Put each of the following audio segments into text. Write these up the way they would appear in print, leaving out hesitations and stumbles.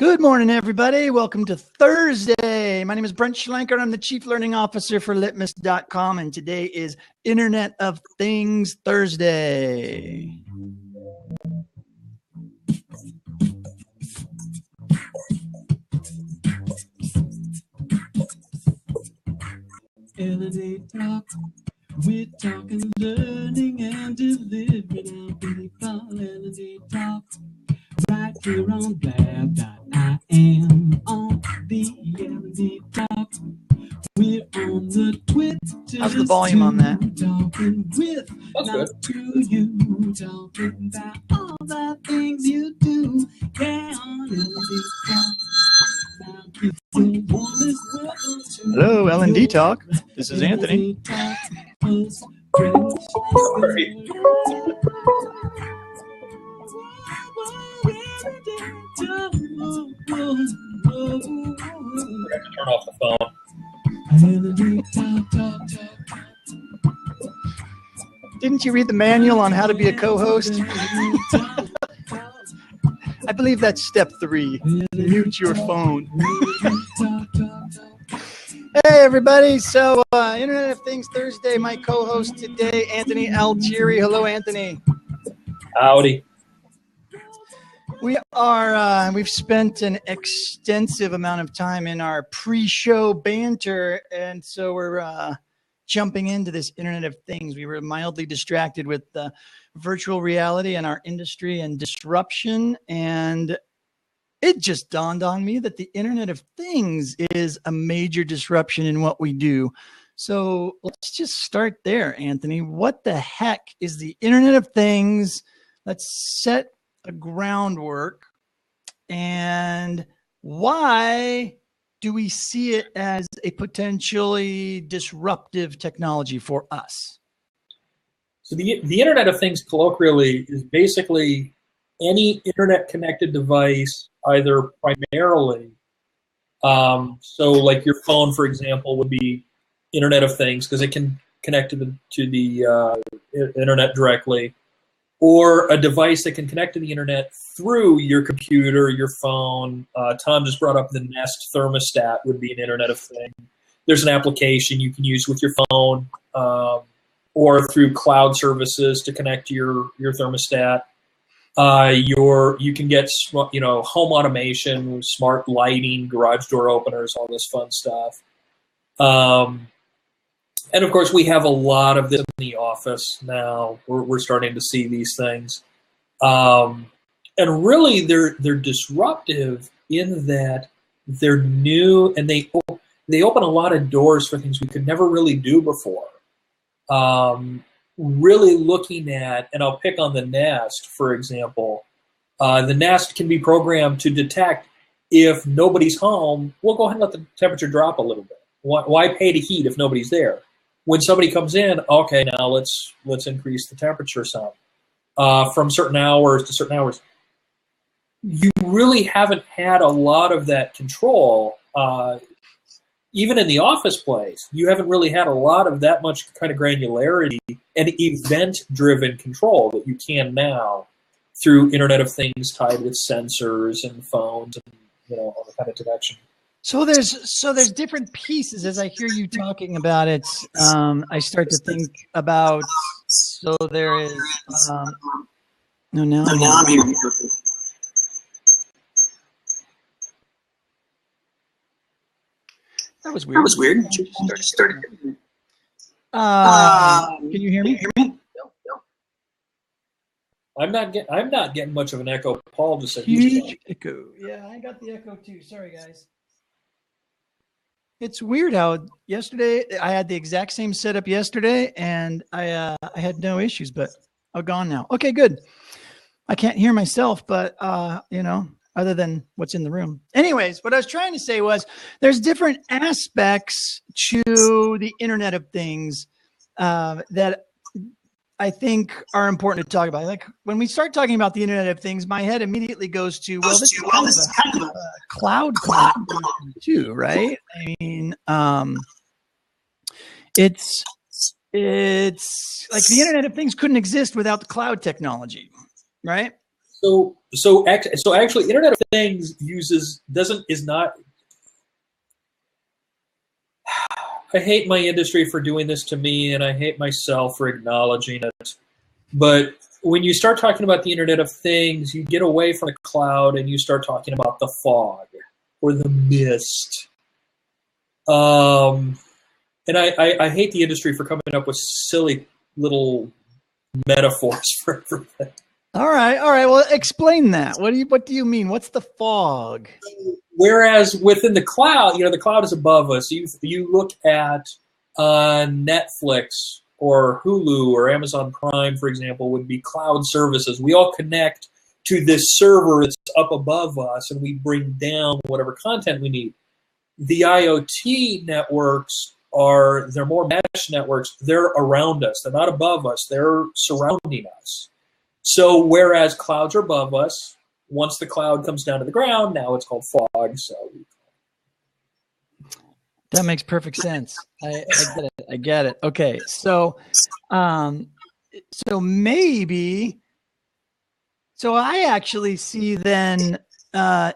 Good morning, everybody. Welcome to Thursday. My name is Brent Schlenker. I'm the Chief Learning Officer for Litmus.com, and today is Internet of Things Thursday. Elevate Talk. We're talking learning and delivering our people. Elevate Talk. Right here on blab.im on the Elevate Talk. We're on the Twitter. How's the volume on that? Talking with, not to you. Talking about all the things you do. Yeah, on Elevate Talk. Hello, L&D Talk. This is Anthony. Turn off the phone. Didn't you read the manual on how to be a co-host? I believe that's step 3. Mute your phone. Hey, everybody. So, Internet of Things Thursday. My co-host today, Anthony Altieri. Hello, Anthony. Howdy. We've spent an extensive amount of time in our pre-show banter, and so we're jumping into this Internet of Things. We were mildly distracted with virtual reality in our industry and disruption, and it just dawned on me that the Internet of Things is a major disruption in what we do. So let's just start there, Anthony. What the heck is the Internet of Things? Let's set a groundwork, and why do we see it as a potentially disruptive technology for us? So the Internet of Things, colloquially, is basically any internet-connected device, either primarily, so like your phone, for example, would be Internet of Things because it can connect to the internet directly, or a device that can connect to the internet through your computer, your phone. Tom just brought up the Nest thermostat would be an Internet of Things. There's an application you can use with your phone or through cloud services to connect to your thermostat. You can get home automation, smart lighting, garage door openers, all this fun stuff. And of course, we have a lot of this in the office now. We're starting to see these things, and really, they're disruptive in that they're new and they open a lot of doors for things we could never really do before. Really looking at, and I'll pick on the Nest, for example. The Nest can be programmed to detect if nobody's home. We'll go ahead and let the temperature drop a little bit. Why pay to heat if nobody's there? When somebody comes in, okay, now let's increase the temperature some from certain hours to certain hours. You really haven't had a lot of that control. Even in the office place, you haven't really had a lot of that much kind of granularity and event-driven control that you can now through Internet of Things tied with sensors and phones and all the kind of connection. So there's different pieces. As I hear you talking about it, I start to think about. So there is. Now I'm hearing. That was weird. Started. Can you hear me? No. I'm not getting much of an echo. Paul just said huge echo. Yeah, I got the echo too. Sorry, guys. It's weird how yesterday I had the exact same setup yesterday, and I had no issues, but I'm gone now. Okay, good. I can't hear myself, but other than what's in the room. Anyways, what I was trying to say was there's different aspects to the Internet of Things that I think are important to talk about. Like when we start talking about the Internet of Things, my head immediately goes to, this is kind of a cloud too, right? I mean, it's like the Internet of Things couldn't exist without the cloud technology, right? So actually, Internet of Things is not. I hate my industry for doing this to me, and I hate myself for acknowledging it. But when you start talking about the Internet of Things, you get away from the cloud and you start talking about the fog or the mist. And I hate the industry for coming up with silly little metaphors for everything. All right. Well, explain that. What do you mean? What's the fog? Whereas within the cloud, the cloud is above us. You look at Netflix or Hulu or Amazon Prime, for example, would be cloud services. We all connect to this server that's up above us, and we bring down whatever content we need. The IoT networks they're more mesh networks. They're around us. They're not above us. They're surrounding us. So whereas clouds are above us, once the cloud comes down to the ground, now it's called fog. So that makes perfect sense. I get it. Okay, so maybe I actually see then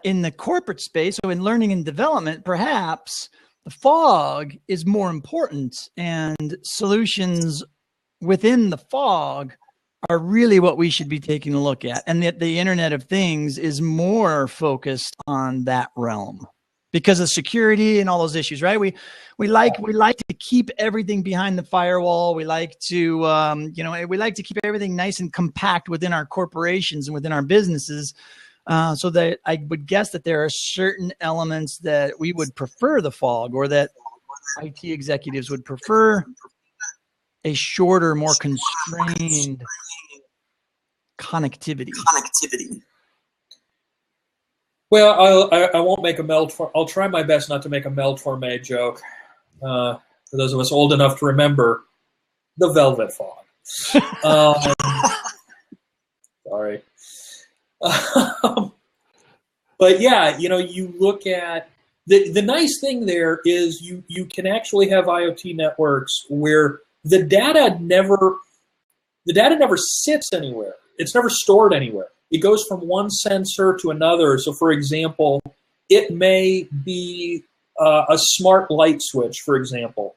in the corporate space, so in learning and development, perhaps the fog is more important, and solutions within the fog are really what we should be taking a look at. And that the Internet of Things is more focused on that realm because of security and all those issues, right? We like to keep everything behind the firewall. We like to, we like to keep everything nice and compact within our corporations and within our businesses. So that I would guess that there are certain elements that we would prefer the fog, or that IT executives would prefer a shorter, more constrained connectivity. Well, I won't make a I'll try my best not to make a Mel Torme joke. For those of us old enough to remember the Velvet Fog. Sorry. But yeah, you look at the nice thing there is you can actually have IoT networks where the data never sits anywhere. It's never stored anywhere. It goes from one sensor to another. So, for example, it may be a smart light switch, for example.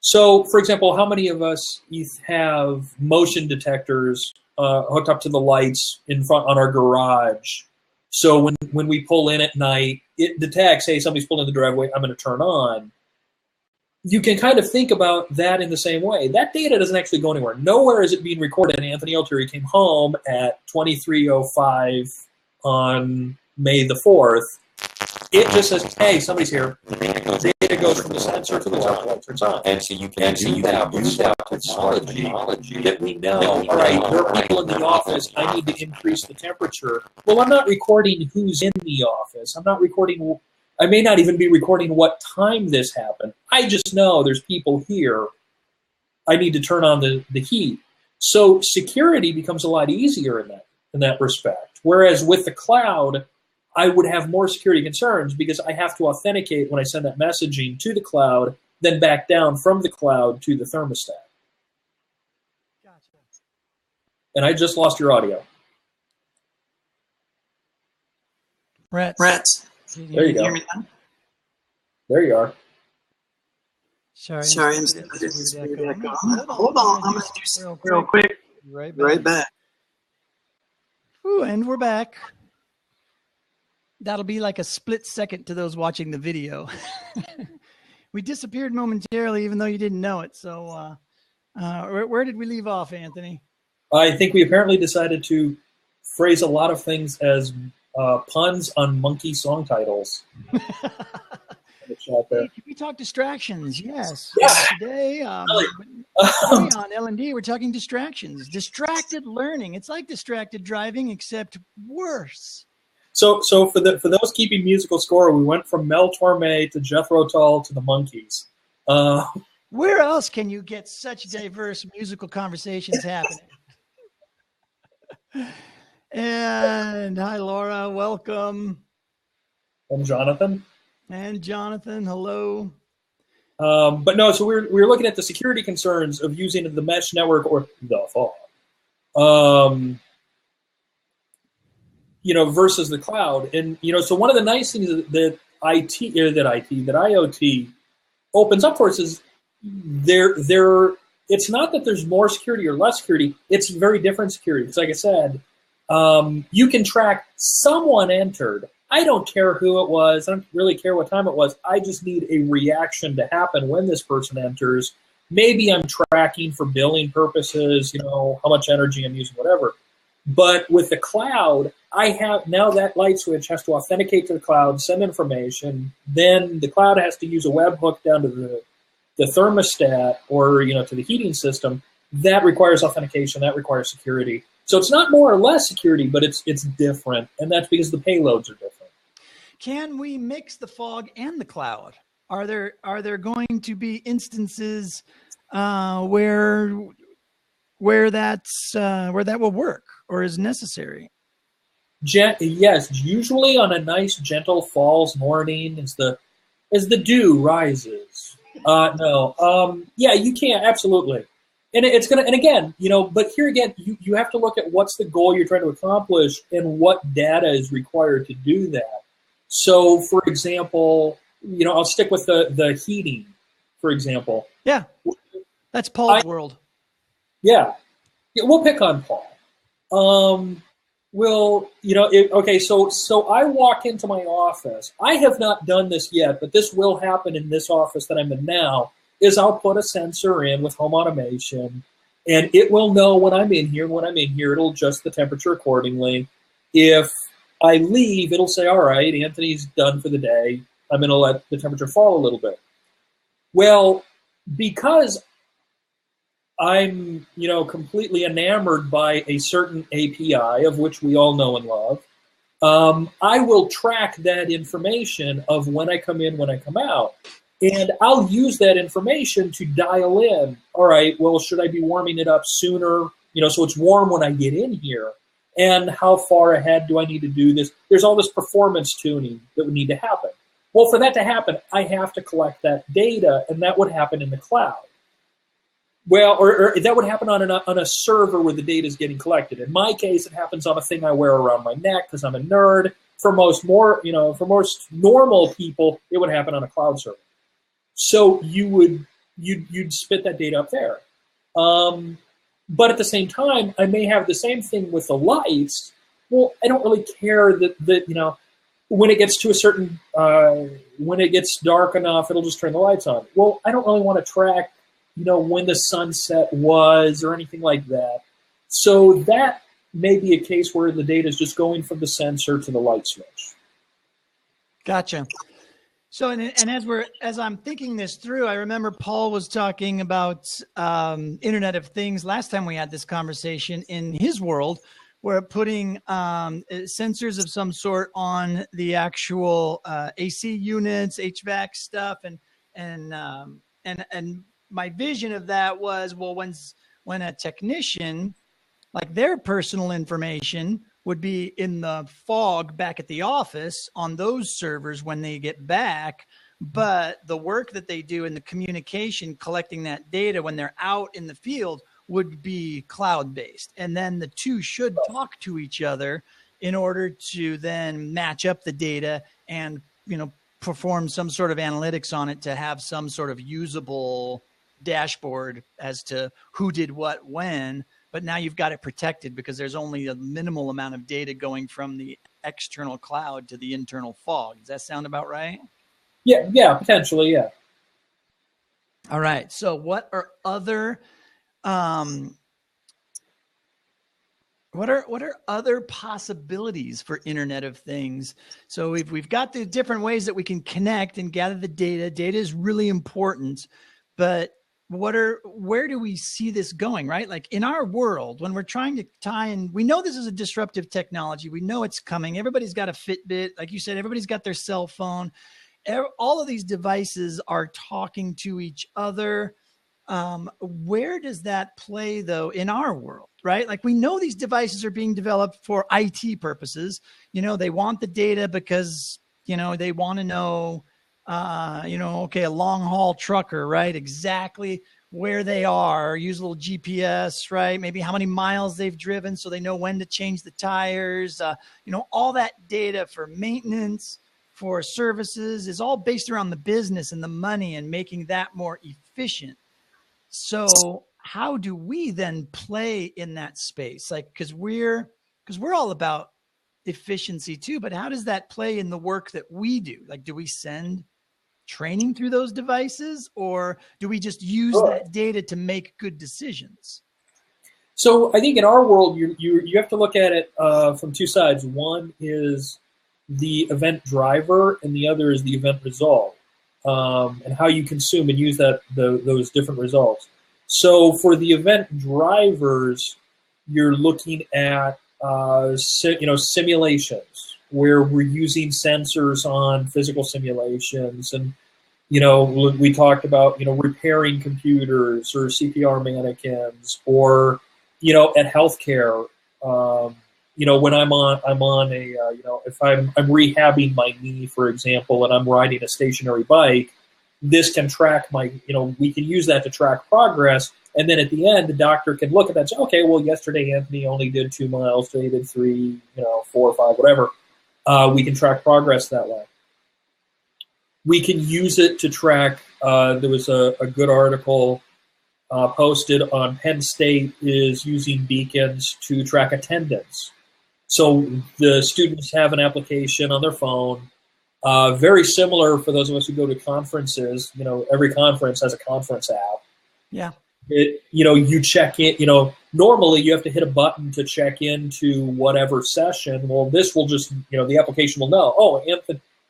So, for example, how many of us have motion detectors hooked up to the lights in front on our garage? So when we pull in at night, it detects, hey, somebody's pulling in the driveway, I'm going to turn on. You can kind of think about that in the same way. That data doesn't actually go anywhere. Nowhere is it being recorded. Anthony Altieri came home at 23:05 on May the 4th. It just says, hey, somebody's here. The data goes from the sensor to the light turns on. And so you can use that technology that we know. All right, there are people in the office. I need to increase the temperature. Well, I'm not recording who's in the office. I may not even be recording what time this happened. I just know there's people here. I need to turn on the heat. So security becomes a lot easier in that respect. Whereas with the cloud, I would have more security concerns because I have to authenticate when I send that messaging to the cloud, then back down from the cloud to the thermostat. Gotcha. And I just lost your audio. Brett. There you go. There you are. Sorry. Hold on. I'm going to do something real quick. Right back. Ooh, and we're back. That'll be like a split second to those watching the video. We disappeared momentarily, even though you didn't know it. So where did we leave off, Anthony? I think we apparently decided to phrase a lot of things as puns on monkey song titles. We talk distractions, yes. Yeah. Today on L&D, we're talking distractions. Distracted learning. It's like distracted driving, except worse. So for those keeping musical score, we went from Mel Torme to Jethro Tull to the Monkees. Where else can you get such diverse musical conversations happening? And hi, Laura. Welcome. And Jonathan. Hello. But no, so we're looking at the security concerns of using the mesh network or the fog. versus the cloud. And, so one of the nice things that IoT opens up for us is it's not that there's more security or less security. It's very different security. Because like I said, you can track someone entered. I don't care who it was. I don't really care what time it was. I just need a reaction to happen when this person enters. Maybe I'm tracking for billing purposes, how much energy I'm using, whatever. But with the cloud, I have now that light switch has to authenticate to the cloud, send information. Then the cloud has to use a webhook down to the thermostat or to the heating system. That requires authentication. That requires security. So it's not more or less security, but it's different, and that's because the payloads are different. Can we mix the fog and the cloud? Are there going to be instances where that will work or is necessary? Yes, usually on a nice, gentle fall's morning as the dew rises. Yeah, you can absolutely, and it's gonna. And again, but here again, you have to look at what's the goal you're trying to accomplish and what data is required to do that. So, for example, I'll stick with the heating, for example. Yeah, that's Paul's world. Yeah, we'll pick on Paul. Okay, so I walk into my office. I have not done this yet, but this will happen in this office that I'm in now, is I'll put a sensor in with home automation, and it will know when I'm in here. When I'm in here, it'll adjust the temperature accordingly. If I leave, it'll say, all right, Anthony's done for the day. I'm going to let the temperature fall a little bit. Well, because I'm, completely enamored by a certain API of which we all know and love, I will track that information of when I come in, when I come out. And I'll use that information to dial in, all right, well, should I be warming it up sooner? So it's warm when I get in here. And how far ahead do I need to do this? There's all this performance tuning that would need to happen. Well, for that to happen, I have to collect that data, and that would happen in the cloud. Well, or that would happen on a server where the data is getting collected. In my case, it happens on a thing I wear around my neck because I'm a nerd. For most normal people, it would happen on a cloud server. So you'd spit that data up there. But at the same time, I may have the same thing with the lights. Well, I don't really care that when it gets to a certain, when it gets dark enough, it'll just turn the lights on. Well, I don't really want to track, when the sunset was or anything like that. So that may be a case where the data is just going from the sensor to the light switch. Gotcha. So, and as I'm thinking this through, I remember Paul was talking about Internet of Things last time we had this conversation in his world, where putting sensors of some sort on the actual AC units, HVAC stuff, and my vision of that was, well, when a technician, like their personal information would be in the fog back at the office on those servers when they get back. But the work that they do in the communication, collecting that data when they're out in the field would be cloud-based. And then the two should talk to each other in order to then match up the data and, perform some sort of analytics on it to have some sort of usable dashboard as to who did what when. But now you've got it protected because there's only a minimal amount of data going from the external cloud to the internal fog. Does that sound about right? Yeah, potentially, yeah. All right. So what are other possibilities for Internet of Things? So we've got the different ways that we can connect and gather the data. Data is really important, but where do we see this going, right? Like in our world, when we're trying to tie in, we know this is a disruptive technology. We know it's coming. Everybody's got a Fitbit. Like you said, everybody's got their cell phone. All of these devices are talking to each other. Where does that play though in our world, right? Like we know these devices are being developed for IT purposes. They want the data because, they want to know, okay, a long haul trucker, right? Exactly where they are, use a little GPS, right? Maybe how many miles they've driven so they know when to change the tires. All that data for maintenance, for services is all based around the business and the money and making that more efficient. So how do we then play in that space? Like, because we're all about efficiency too, but how does that play in the work that we do? Like, do we send training through those devices, or do we just use that data to make good decisions? So I think in our world, you have to look at it from two sides. One is the event driver, and the other is the event result, and how you consume and use those different results. So for the event drivers, you're looking at simulations where we're using sensors on physical simulations, and we talked about repairing computers or CPR mannequins, or at healthcare. When I'm on a if I'm rehabbing my knee, for example, and I'm riding a stationary bike, this can track we can use that to track progress. And then at the end, the doctor can look at that and say, okay, well, yesterday Anthony only did 2 miles, today he did 3, 4 or 5, whatever. We can track progress that way. We can use it to track, there was a good article posted on Penn State is using beacons to track attendance. So the students have an application on their phone, very similar for those of us who go to conferences. Every conference has a conference app. Yeah. You check in, normally you have to hit a button to check into whatever session. Well, this will just, the application will know, oh,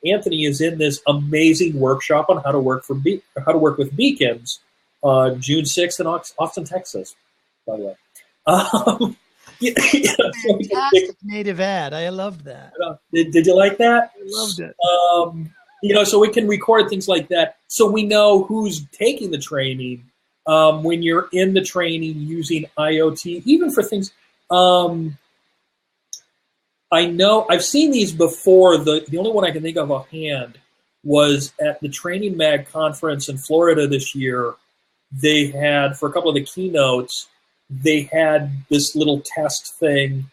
Anthony is in this amazing workshop on how to work with beacons, June 6th in Austin, Texas, by the way. Fantastic native ad. I loved that. Did you like that? I loved it. So we can record things like that, so we know who's taking the training. When you're in the training using IoT, even for things, I know I've seen these before. The only one I can think of offhand was at the Training Mag conference in Florida this year. They had, for a couple of the keynotes, they had this little test thing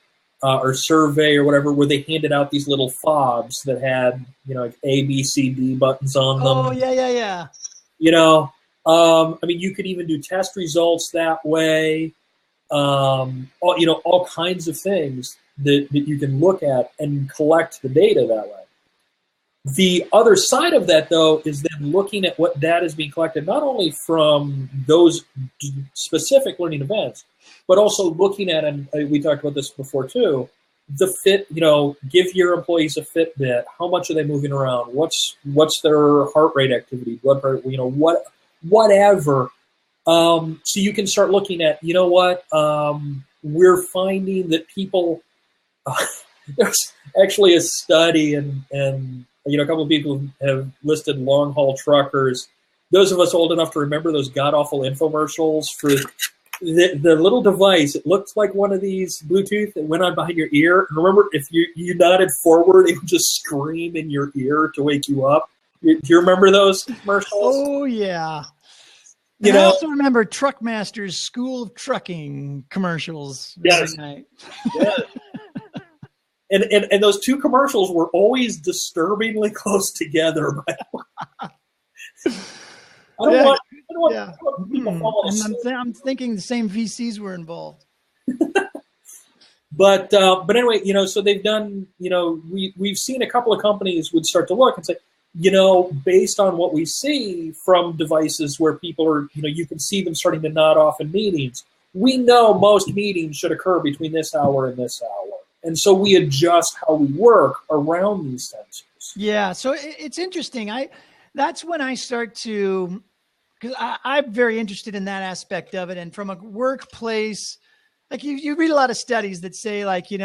or survey or whatever, where they handed out these little fobs that had, like A, B, C, D buttons on them. Oh, yeah. You could even do test results that way. All kinds of things that you can look at and collect the data that way. The other side of that, though, is then looking at what data is being collected, not only from those specific learning events, but also looking at, and we talked about this before too, the fit, give your employees a Fitbit. How much are they moving around? What's their heart rate activity, blood pressure, whatever. So you can start looking at, we're finding that people, there's actually a study, and a couple of people have listed long haul truckers. Those of us old enough to remember those god awful infomercials for the little device. It looks like one of these Bluetooth that went on behind your ear. And remember, if you nodded forward, it would just scream in your ear to wake you up. Do you remember those commercials? Oh, yeah. I also remember Truckmaster's School of Trucking commercials. Yes. Night. Yes. And those two commercials were always disturbingly close together. I don't want people falling asleep. I'm thinking the same VCs were involved. But anyway, so they've done, we've seen a couple of companies would start to look and say, based on what we see from devices where people are, you can see them starting to nod off in meetings. We know most meetings should occur between this hour and this hour. And so we adjust how we work around these sensors. Yeah. So it's interesting. That's when I start to, because I'm very interested in that aspect of it. And from a workplace, like you read a lot of studies that say, like, a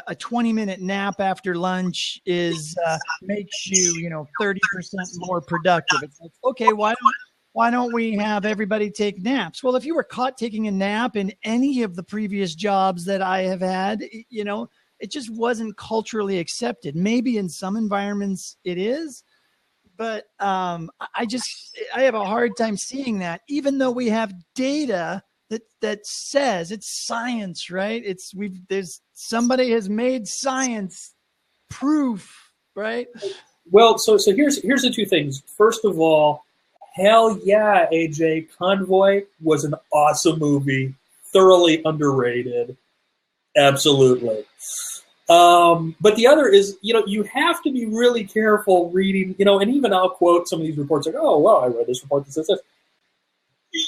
20-minute nap after lunch makes you, 30% more productive. It's like, okay, why don't we have everybody take naps? Well, if you were caught taking a nap in any of the previous jobs that I have had, it just wasn't culturally accepted. Maybe in some environments it is, but I have a hard time seeing that, even though we have data that says it's science, right? There's somebody has made science proof, right? Well, so here's the two things. First of all, hell yeah, AJ, Convoy was an awesome movie, thoroughly underrated, absolutely. But the other is, you have to be really careful reading, and even I'll quote some of these reports like, oh, well, I read this report that says this.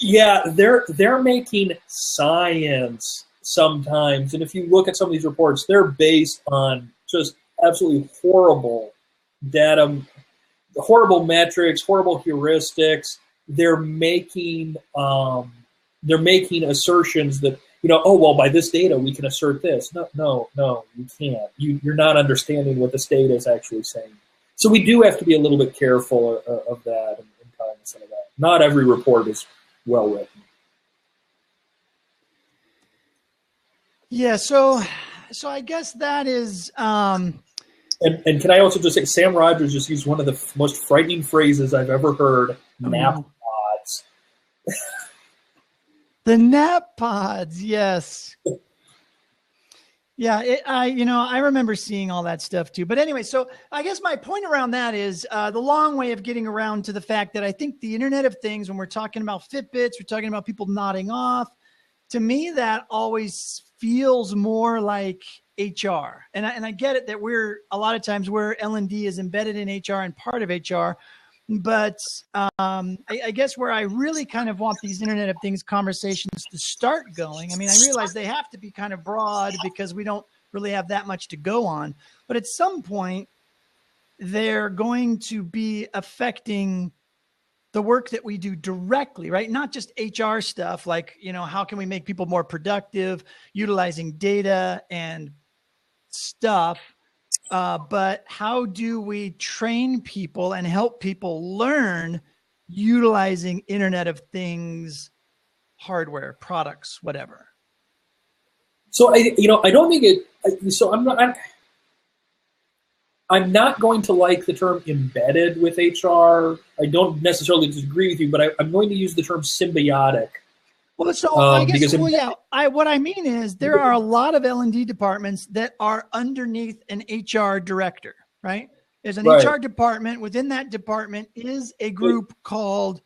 Yeah, they're making science sometimes, and if you look at some of these reports, they're based on just absolutely horrible data, horrible metrics, horrible heuristics. They're making assertions that, oh, well, by this data we can assert this. No, you can't. You're not understanding what this data is actually saying. So we do have to be a little bit careful of that and cognizant of that. Not every report is well written. Yeah, so I guess that is. And can I also just say, Sam Rogers just used one of the most frightening phrases I've ever heard: nap pods. The nap pods, yes. Yeah, I remember seeing all that stuff too. But anyway, so I guess my point around that is the long way of getting around to the fact that I think the Internet of Things, when we're talking about Fitbits, we're talking about people nodding off. To me, that always feels more like HR. And I get it that a lot of times L&D is embedded in HR and part of HR. But I guess where I really kind of want these Internet of Things conversations to start going, I mean, I realize they have to be kind of broad because we don't really have that much to go on. But at some point, they're going to be affecting the work that we do directly, right? Not just HR stuff like, how can we make people more productive, utilizing data and stuff. But how do we train people and help people learn utilizing Internet of Things, hardware, products, whatever? So I don't think it. So I'm not going to like the term embedded with HR. I don't necessarily disagree with you, but I'm going to use the term symbiotic. Well, so I guess, what I mean is there are a lot of L&D departments that are underneath an HR director, right? There's an HR department. Within that department is a group called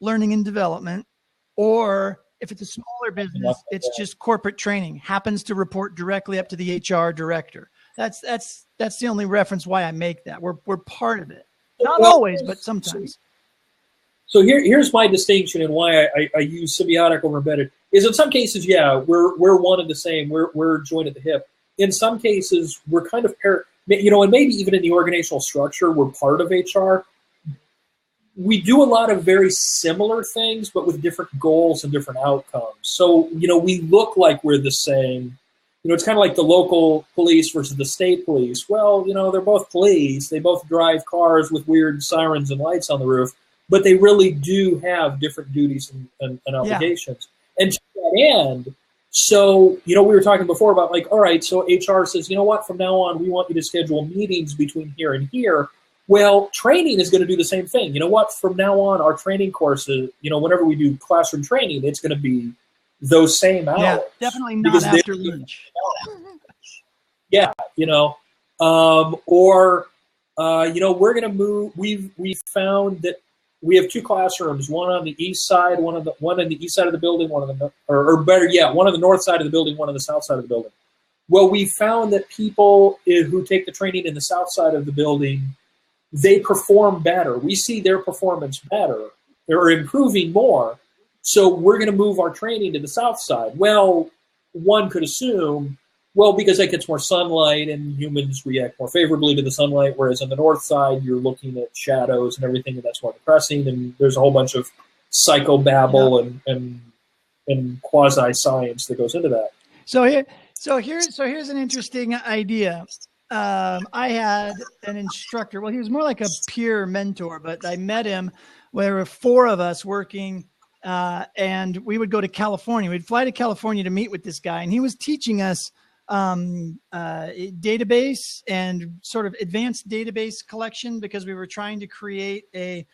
Learning and Development, or if it's a smaller business, it's just corporate training, happens to report directly up to the HR director. That's the only reference why I make that. We're part of it. Not always, but sometimes. So here's my distinction and why I use symbiotic over embedded. Is in some cases, yeah, we're one and the same. We're joined at the hip. In some cases, we're kind of and maybe even in the organizational structure, we're part of HR. We do a lot of very similar things, but with different goals and different outcomes. So we look like we're the same. It's kind of like the local police versus the state police. Well, they're both police. They both drive cars with weird sirens and lights on the roof. But they really do have different duties and obligations. Yeah. And to that end, so, we were talking before about all right, so HR says, what, from now on, we want you to schedule meetings between here and here. Well, training is going to do the same thing. You know what, from now on, our training courses, whenever we do classroom training, it's going to be those same hours. Yeah, definitely not after lunch. Yeah, we're going to move. We've found that we have two classrooms, one on the east side, one on the east side of the building, one on the north side of the building, one on the south side of the building. Well, we found that people who take the training in the south side of the building, they perform better. We see their performance better. They're improving more. So we're going to move our training to the south side. Well, one could assume, because that gets more sunlight and humans react more favorably to the sunlight, whereas on the north side, you're looking at shadows and everything, and that's more depressing, and there's a whole bunch of psychobabble and quasi-science that goes into that. So here's an interesting idea. I had an instructor. Well, he was more like a peer mentor, but I met him. There were four of us working, and we would go to California. We'd fly to California to meet with this guy, and he was teaching us database and sort of advanced database collection, because we were trying to create a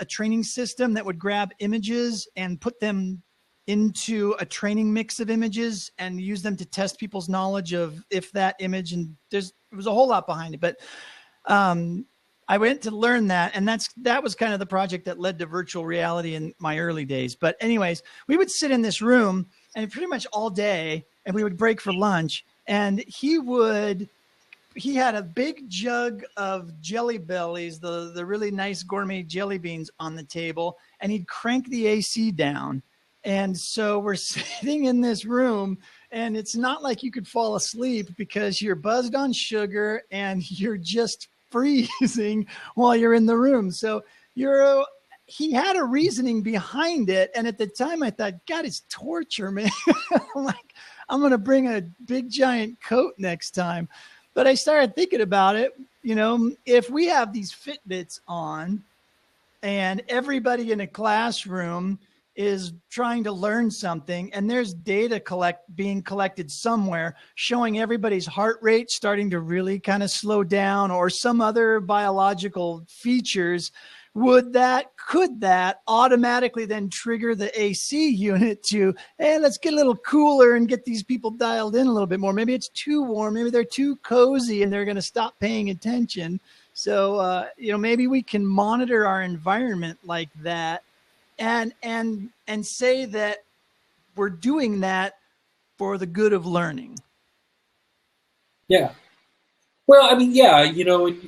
training system that would grab images and put them into a training mix of images and use them to test people's knowledge of if that image, and it was a whole lot behind it, but I went to learn that, and that was kind of the project that led to virtual reality in my early days. But anyways, we would sit in this room and pretty much all day, and we would break for lunch, and he had a big jug of Jelly Bellies, the really nice gourmet jelly beans on the table, and he'd crank the AC down. And so we're sitting in this room, and it's not like you could fall asleep because you're buzzed on sugar and you're just freezing while you're in the room. So he had a reasoning behind it. And at the time I thought, God, it's torture, man. I'm like, I'm going to bring a big giant coat next time. But I started thinking about it. If we have these Fitbits on and everybody in a classroom is trying to learn something, and there's data being collected somewhere showing everybody's heart rate starting to really kind of slow down, or some other biological features, could that automatically then trigger the AC unit to, hey, let's get a little cooler and get these people dialed in a little bit more. Maybe it's too warm, maybe they're too cozy and they're going to stop paying attention. So maybe we can monitor our environment like that, and say that we're doing that for the good of learning. Yeah. Well, I mean, yeah,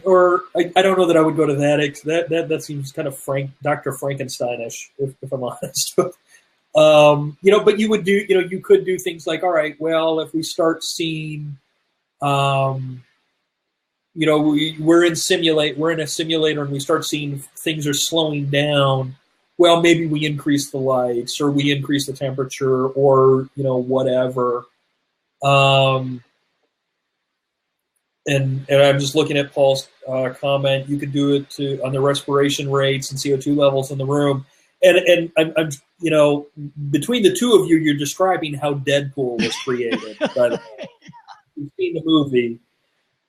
or I don't know that I would go to that. That seems kind of Dr. Frankensteinish, if I'm honest. But you would do, you could do things like, all right, well, if we start seeing, we're in a simulator and we start seeing things are slowing down. Well, maybe we increase the lights, or we increase the temperature, or, whatever. And I'm just looking at Paul's comment. You could do it on the respiration rates and CO2 levels in the room. And I'm between the two of you, you're describing how Deadpool was created. But you've seen the movie.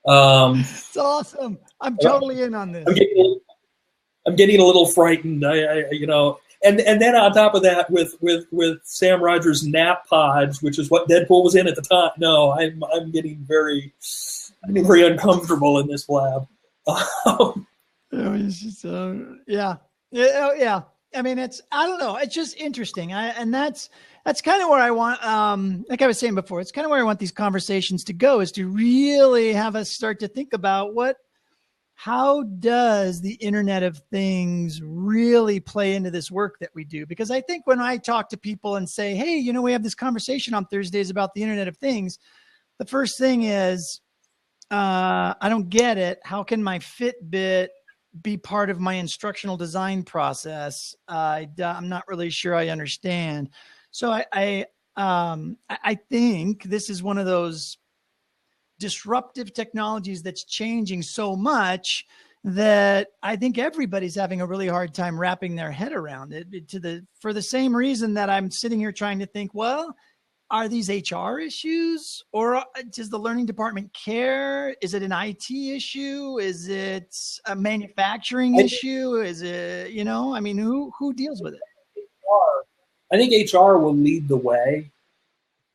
It's awesome. I'm totally in on this. I'm getting a little frightened. And then on top of that, with Sam Rogers' nap pods, which is what Deadpool was in at the time. No, I'm getting very uncomfortable in this lab. Yeah. I mean, I don't know. It's just interesting. And that's kind of where I want, like I was saying before, it's kind of where I want these conversations to go, is to really have us start to think about how does the Internet of Things really play into this work that we do? Because I think when I talk to people and say, hey, we have this conversation on Thursdays about the Internet of Things, the first thing is, I don't get it. How can my Fitbit be part of my instructional design process? I'm not really sure I understand. So I think this is one of those disruptive technologies that's changing so much that I think everybody's having a really hard time wrapping their head around it, for the same reason that I'm sitting here trying to think, well, are these HR issues, or does the learning department care? Is it an IT issue? Is it a manufacturing issue? Is it, who deals with it? I think HR will lead the way.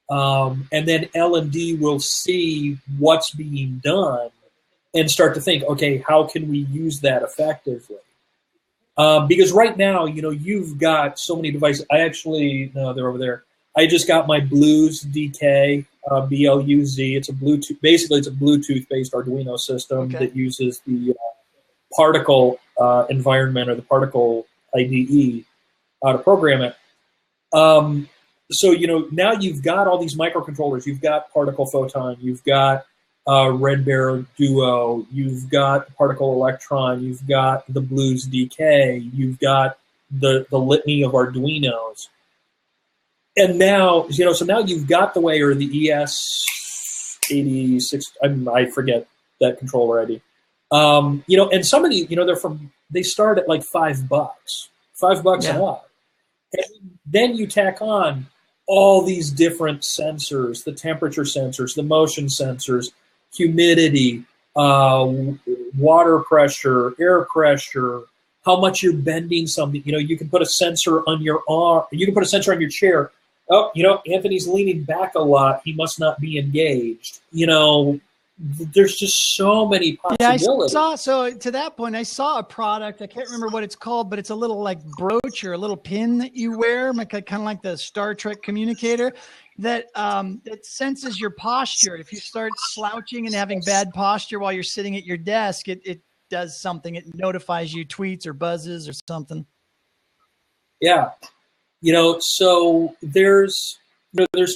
And then L&D will see what's being done and start to think, okay, how can we use that effectively? Because right now, you've got so many devices. No, they're over there. I just got my Bluz DK, BLUZ. It's a Bluetooth. Basically, it's a Bluetooth-based Arduino system that uses the particle environment, or the particle IDE, to program it. So, now you've got all these microcontrollers. You've got Particle Photon. You've got Red Bear Duo. You've got Particle Electron. You've got the Bluz DK. You've got the litany of Arduinos. And now, so now you've got the way, or the ES86, I forget that controller ID. And some of these, they start at like $5, $5 and up. And then you tack on all these different sensors, the temperature sensors, the motion sensors, humidity, water pressure, air pressure, how much you're bending something. You can put a sensor on your arm. You can put a sensor on your chair. Oh, Anthony's leaning back a lot. He must not be engaged. There's just so many possibilities. Yeah, so to that point, I saw a product. I can't remember what it's called, but it's a little like brooch or a little pin that you wear, kind of like the Star Trek communicator, that senses your posture. If you start slouching and having bad posture while you're sitting at your desk, it does something. It notifies you, tweets or buzzes or something. Yeah. So there's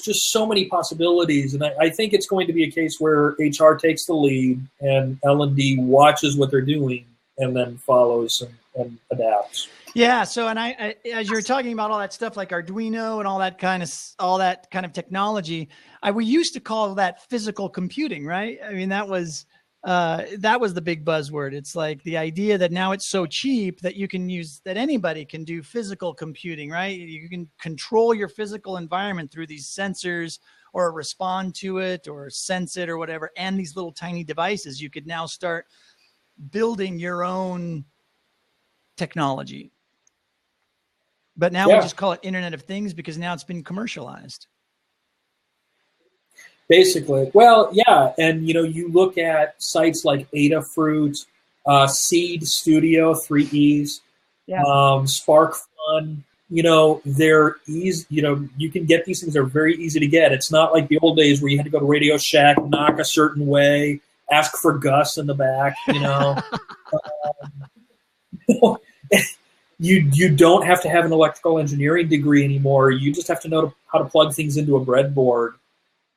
just so many possibilities, and I think it's going to be a case where HR takes the lead and L&D watches what they're doing and then follows and adapts. Yeah. So, and I as you're talking about all that stuff like Arduino and all that kind of technology, we used to call that physical computing, right? I mean, that was the big buzzword. It's like the idea that now it's so cheap that that anybody can do physical computing, right? You can control your physical environment through these sensors or respond to it or sense it or whatever. And these little tiny devices, you could now start building your own technology. But now we just call it Internet of Things because now it's been commercialized. Basically. Well, yeah. And, you look at sites like Adafruit, Seed Studio, 3Es, SparkFun, they're easy, you can get these things. They're very easy to get. It's not like the old days where you had to go to Radio Shack, knock a certain way, ask for Gus in the back, You don't have to have an electrical engineering degree anymore. You just have to know how to plug things into a breadboard.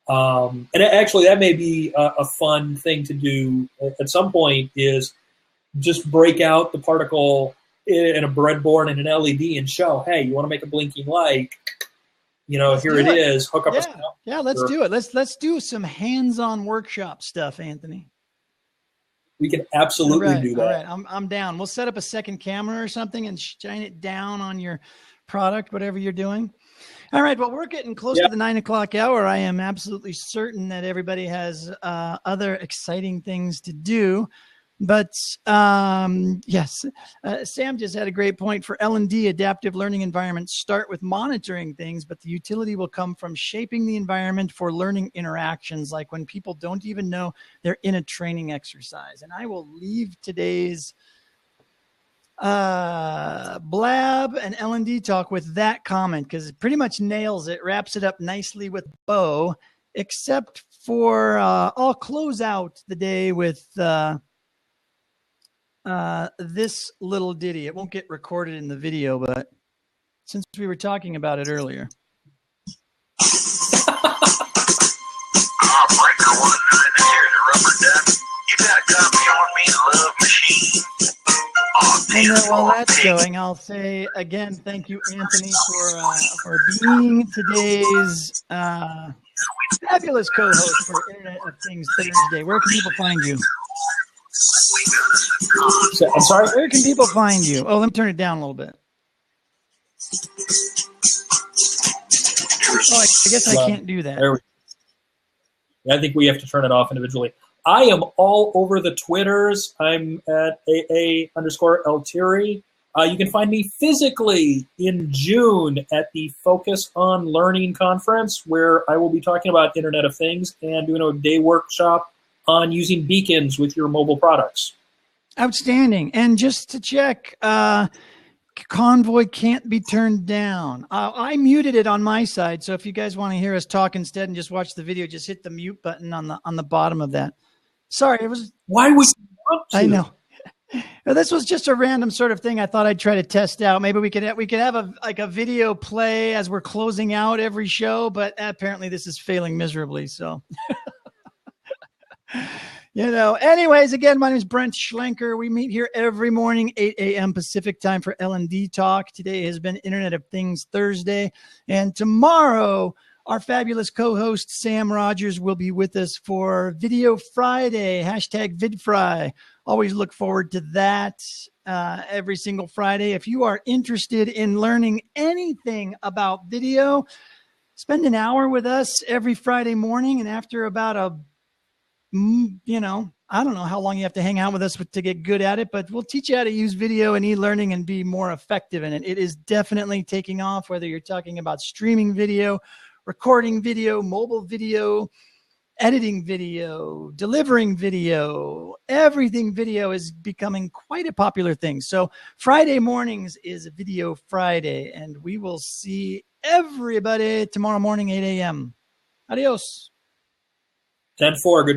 And actually, that may be a fun thing to do at some point, is just break out the particle in a breadboard and an LED and show, hey, you want to make a blinking light? Here it is. Hook up. Yeah, let's do it. Let's do some hands-on workshop stuff, Anthony. We can absolutely do that. All right, I'm down. We'll set up a second camera or something and shine it down on your product, whatever you're doing. All right, well, we're getting close to the 9 o'clock hour. I am absolutely certain that everybody has other exciting things to do. But yes, Sam just had a great point. For L&D, adaptive learning environments start with monitoring things, but the utility will come from shaping the environment for learning interactions, like when people don't even know they're in a training exercise. And I will leave today's blab and L&D talk with that comment, because it pretty much nails it, wraps it up nicely with bow, except for I'll close out the day with this little ditty. It won't get recorded in the video, but since we were talking about it earlier. Breaker 1, here's a rubber duck. You got a copy on me, love machine. And then while that's going, I'll say again, thank you, Anthony, for being today's fabulous co-host for Internet of Things Thursday. Where can people find you? I'm sorry? Where can people find you? Oh, let me turn it down a little bit. Oh, I guess I can't do that. I think we have to turn it off individually. I am all over the Twitters. I'm at AA_Altieri. You can find me physically in June at the Focus on Learning conference, where I will be talking about Internet of Things and doing a day workshop on using beacons with your mobile products. Outstanding. And just to check, Convoy can't be turned down. I muted it on my side, so if you guys want to hear us talk instead and just watch the video, just hit the mute button on the bottom of that. Sorry, it was. Why would you want to? I know. This was just a random sort of thing I thought I'd try to test out. Maybe we could have a video play as we're closing out every show, but apparently this is failing miserably. So, anyways, again, my name is Brent Schlenker. We meet here every morning, 8 a.m. Pacific time for L&D Talk. Today has been Internet of Things Thursday, and tomorrow our fabulous co-host, Sam Rogers, will be with us for Video Friday, #VidFry. Always look forward to that every single Friday. If you are interested in learning anything about video, spend an hour with us every Friday morning. And after about I don't know how long you have to hang out with us to get good at it, but we'll teach you how to use video and e-learning and be more effective in it. It is definitely taking off, whether you're talking about streaming video, recording video, mobile video, editing video, delivering video. Everything video is becoming quite a popular thing. So Friday mornings is Video Friday, and we will see everybody tomorrow morning, 8 a.m. Adios. 10-4. Good